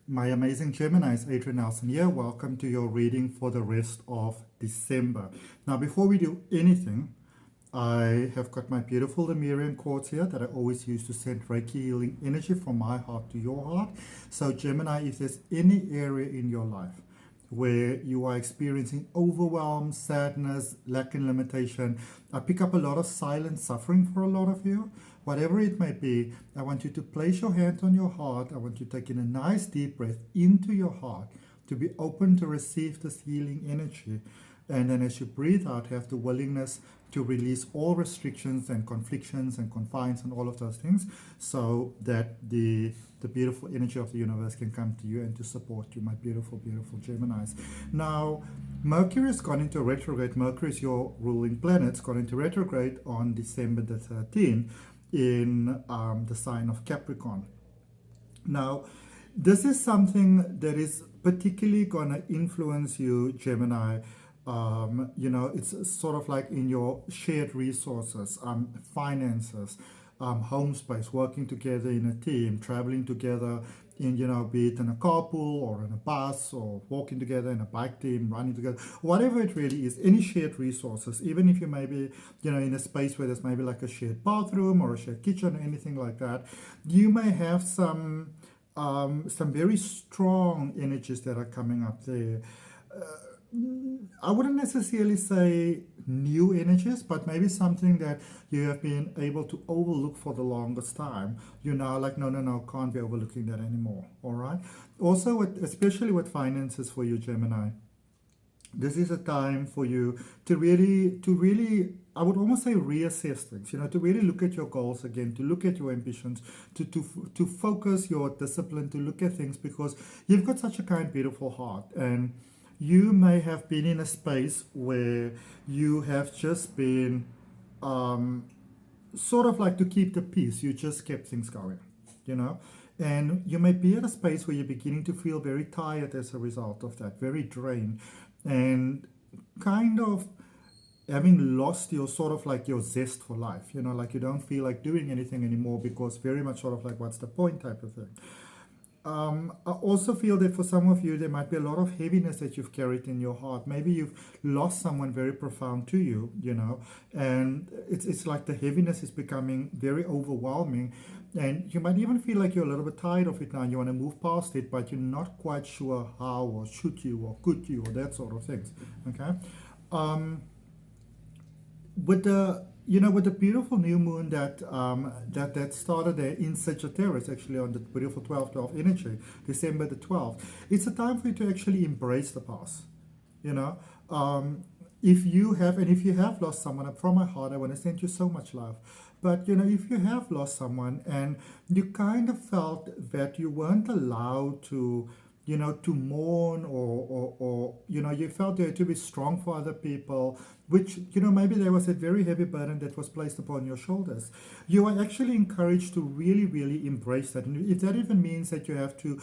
My amazing Geminis, Adrian Nelson here. Welcome to your reading for the rest of December. Now, before we do anything, I have got my beautiful Lemurian quartz here that I always use to send Reiki healing energy from my heart to your heart. So, Gemini, if there's any area in your life where you are experiencing overwhelm, sadness, lack and limitation, I pick up a lot of silent suffering for a lot of you. Whatever it may be, I want you to place your hand on your heart. I want you to take in a nice deep breath into your heart to be open to receive this healing energy. And then as you breathe out, have the willingness to release all restrictions and conflictions and confines and all of those things so that the beautiful energy of the universe can come to you and to support you, my beautiful, beautiful Geminis. Now, Mercury has gone into retrograde. Mercury is your ruling planet. It's gone into retrograde on December the 13th in the sign of Capricorn. Now, this is something that is particularly going to influence you, Gemini. It's sort of like in your shared resources, finances, home space, working together in a team, traveling together in, be it in a carpool or in a bus or walking together in a bike team, running together, whatever it really is, any shared resources, even if you may be, in a space where there's maybe like a shared bathroom or a shared kitchen or anything like that, you may have some very strong energies that are coming up there. I wouldn't necessarily say new energies, but maybe something that you have been able to overlook for the longest time. You're now like, no, can't be overlooking that anymore. All right. Also, especially with finances for you, Gemini, this is a time for you to really, I would almost say reassess things, to really look at your goals again, to look at your ambitions, to focus your discipline, to look at things because you've got such a kind, beautiful heart. And you may have been in a space where you have just been sort of like to keep the peace. You just kept things going, and you may be at a space where you're beginning to feel very tired as a result of that, very drained, and kind of having lost your sort of like your zest for life, like you don't feel like doing anything anymore because very much sort of like what's the point type of thing. I also feel that for some of you, there might be a lot of heaviness that you've carried in your heart. Maybe you've lost someone very profound to you, and it's like the heaviness is becoming very overwhelming. And you might even feel like you're a little bit tired of it now and you want to move past it, but you're not quite sure how or should you or could you or that sort of things, okay? With the beautiful new moon that started there in Sagittarius, actually on the beautiful 12-12 energy, December the 12th, it's a time for you to actually embrace the past. If you have lost someone, from my heart, I want to send you so much love. But if you have lost someone and you kind of felt that you weren't allowed to to mourn or you felt you had to be strong for other people, which, maybe there was a very heavy burden that was placed upon your shoulders. You are actually encouraged to really, really embrace that. And if that even means that you have to,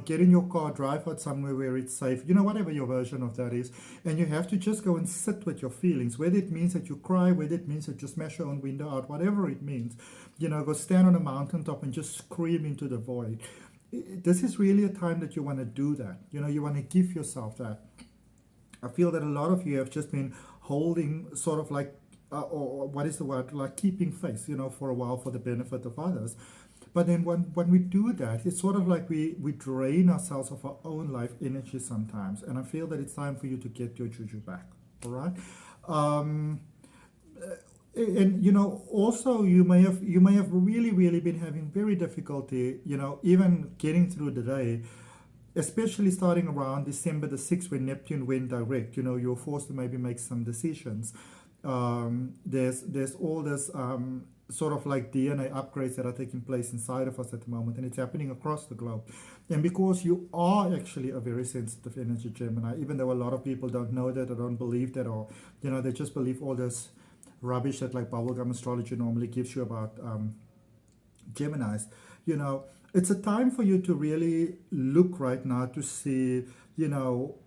get in your car, drive out somewhere where it's safe, whatever your version of that is, and you have to just go and sit with your feelings, whether it means that you cry, whether it means that you smash your own window out, whatever it means, go stand on a mountaintop and just scream into the void. This is really a time that you want to do that. You want to give yourself that. I feel that a lot of you have just been holding sort of like, or what is the word, like keeping face, for a while for the benefit of others. But then when we do that, it's sort of like we drain ourselves of our own life energy sometimes. And I feel that it's time for you to get your juju back. All right. And also you may have really been having very difficulty even getting through the day, especially starting around December the 6th when Neptune went direct. You're forced to maybe make some decisions. There's all this sort of like DNA upgrades that are taking place inside of us at the moment, and it's happening across the globe. And because you are actually a very sensitive energy, Gemini, even though a lot of people don't know that or don't believe that, or they just believe all this rubbish that like bubblegum astrology normally gives you about Geminis, it's a time for you to really look right now to see,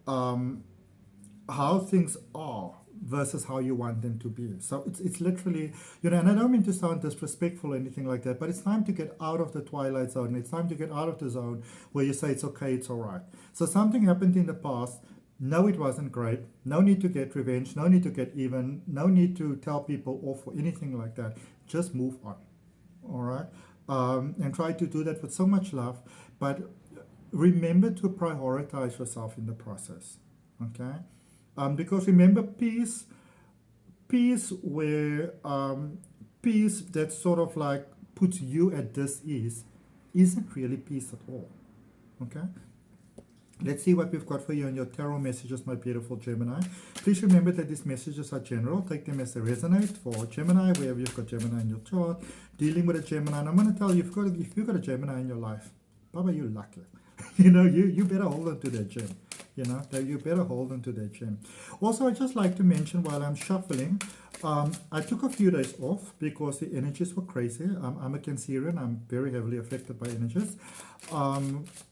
how things are versus how you want them to be. So it's literally, and I don't mean to sound disrespectful or anything like that, but it's time to get out of the twilight zone. It's time to get out of the zone where you say it's okay, it's all right. So something happened in the past. No, it wasn't great. No need to get revenge. No need to get even. No need to tell people off or anything like that. Just move on. All right? And try to do that with so much love. But remember to prioritize yourself in the process. Okay? Because remember, peace where peace that sort of like puts you at dis-ease isn't really peace at all. Okay? Let's see what we've got for you in your tarot messages, my beautiful Gemini. Please remember that these messages are general. Take them as they resonate for Gemini, wherever you've got Gemini in your chart, dealing with a Gemini. And I'm going to tell you, if you've got a Gemini in your life, Baba, you're lucky. You better hold on to that gem. You better hold on to that gem. Also, I'd just like to mention while I'm shuffling, I took a few days off because the energies were crazy. I'm a Cancerian. I'm very heavily affected by energies.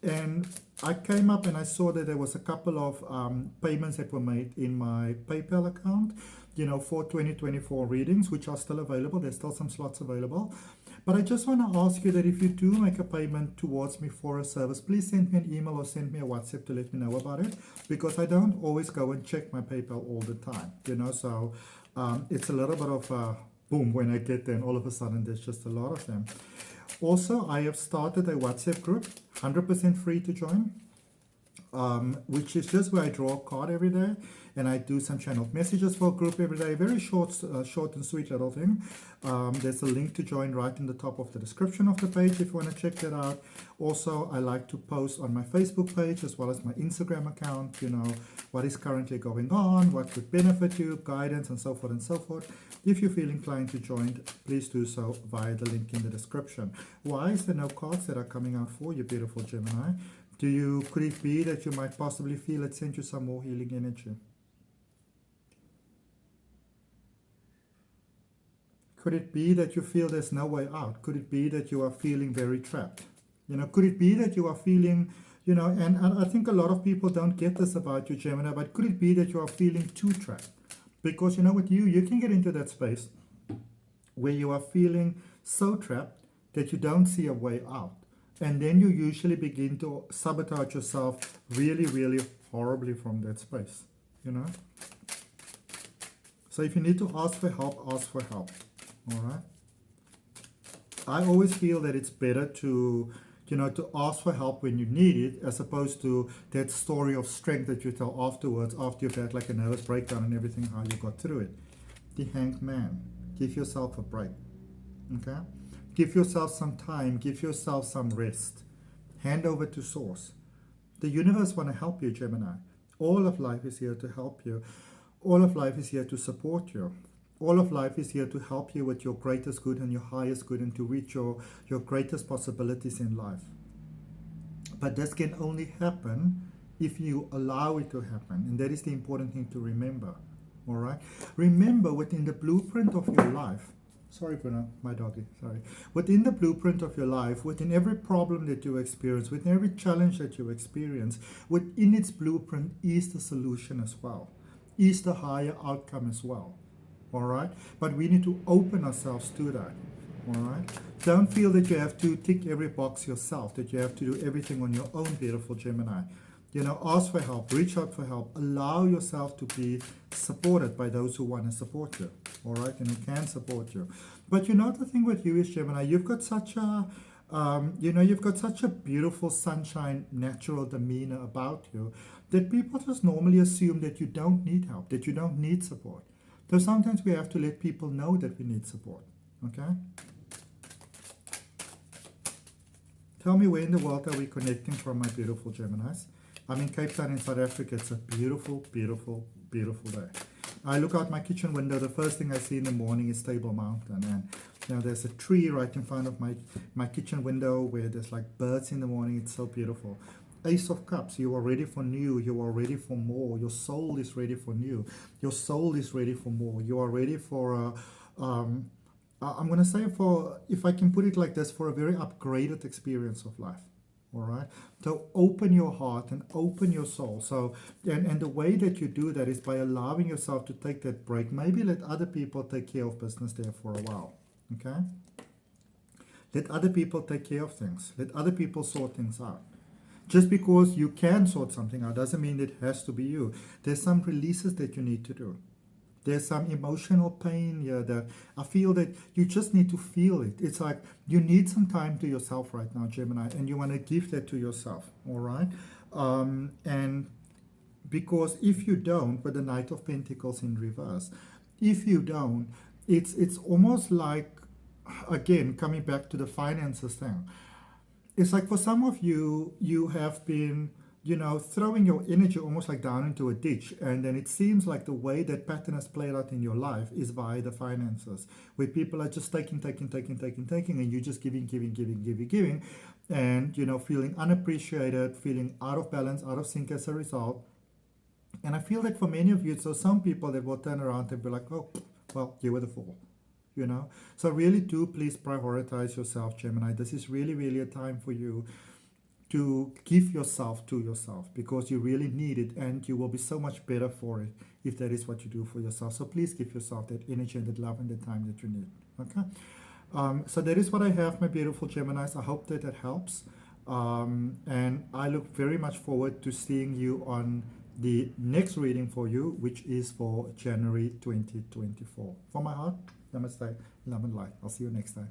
And I came up and I saw that there was a couple of payments that were made in my PayPal account, for 2024 readings, which are still available. There's still some slots available. But I just want to ask you that if you do make a payment towards me for a service, please send me an email or send me a WhatsApp to let me know about it, because I don't always go and check my PayPal all the time, so it's a little bit of boom when I get there, and all of a sudden there's just a lot of them. Also, I have started a WhatsApp group, 100% free to join, which is just where I draw a card every day, and I do some channeled messages for a group every day. Very short and sweet little thing. There's a link to join right in the top of the description of the page if you want to check that out. Also, I like to post on my Facebook page as well as my Instagram account, what is currently going on, what could benefit you, guidance, and so forth and so forth. If you feel inclined to join, please do so via the link in the description. Why is there no cards that are coming out for you, beautiful Gemini? Could it be that you might possibly feel it sent you some more healing energy? Could it be that you feel there's no way out? Could it be that you are feeling very trapped? Could it be that you are feeling, and I think a lot of people don't get this about you, Gemini, but could it be that you are feeling too trapped? Because with you can get into that space where you are feeling so trapped that you don't see a way out. And then you usually begin to sabotage yourself really, really horribly from that space, So if you need to ask for help, ask for help. All right. I always feel that it's better to ask for help when you need it, as opposed to that story of strength that you tell afterwards, after you've had like a nervous breakdown and everything, how you got through it. The Hanged Man. Give yourself a break. Okay? Give yourself some time. Give yourself some rest. Hand over to Source. The universe want to help you, Gemini. All of life is here to help you. All of life is here to support you. All of life is here to help you with your greatest good and your highest good, and to reach your greatest possibilities in life. But this can only happen if you allow it to happen. And that is the important thing to remember. All right? Remember, within the blueprint of your life, sorry, Bruno, my doggy, sorry. Within the blueprint of your life, within every problem that you experience, within every challenge that you experience, within its blueprint is the solution as well, is the higher outcome as well. All right? But we need to open ourselves to that. All right? Don't feel that you have to tick every box yourself, that you have to do everything on your own, beautiful Gemini. Ask for help, reach out for help, allow yourself to be supported by those who want to support you, all right, and who can support you. But the thing with you is, Gemini, you've got such a, you've got such a beautiful sunshine, natural demeanor about you that people just normally assume that you don't need help, that you don't need support. So sometimes we have to let people know that we need support, okay? Tell me, where in the world are we connecting from, my beautiful Geminis? I'm in Cape Town in South Africa. It's a beautiful, beautiful, beautiful day. I look out my kitchen window. The first thing I see in the morning is Table Mountain. And there's a tree right in front of my kitchen window where there's like birds in the morning. It's so beautiful. Ace of Cups, you are ready for new, you are ready for more, your soul is ready for new, your soul is ready for more, you are ready for, I'm going to say, for, if I can put it like this, for a very upgraded experience of life. All right. So open your heart and open your soul. So, and the way that you do that is by allowing yourself to take that break. Maybe let other people take care of business there for a while. Okay. Let other people take care of things. Let other people sort things out. Just because you can sort something out doesn't mean it has to be you. There's some releases that you need to do. There's some emotional pain here that I feel that you just need to feel it. It's like you need some time to yourself right now, Gemini, and you want to give that to yourself, all right? And because if you don't, with the Knight of Pentacles in reverse, if you don't, it's almost like, again, coming back to the finances thing. It's like for some of you, you have been, throwing your energy almost like down into a ditch. And then it seems like the way that pattern has played out in your life is via the finances, where people are just taking, and you're just giving. And, feeling unappreciated, feeling out of balance, out of sync as a result. And I feel that for many of you, so some people that will turn around and be like, oh, well, you were the fool. So really do please prioritize yourself, Gemini. This is really, really a time for you to give yourself to yourself, because you really need it, and you will be so much better for it if that is what you do for yourself. So please give yourself that energy and that love and the time that you need. Okay. So that is what I have, my beautiful Geminis. I hope that helps. And I look very much forward to seeing you on the next reading for you, which is for January 2024. From my heart, namaste, love and light. I'll see you next time.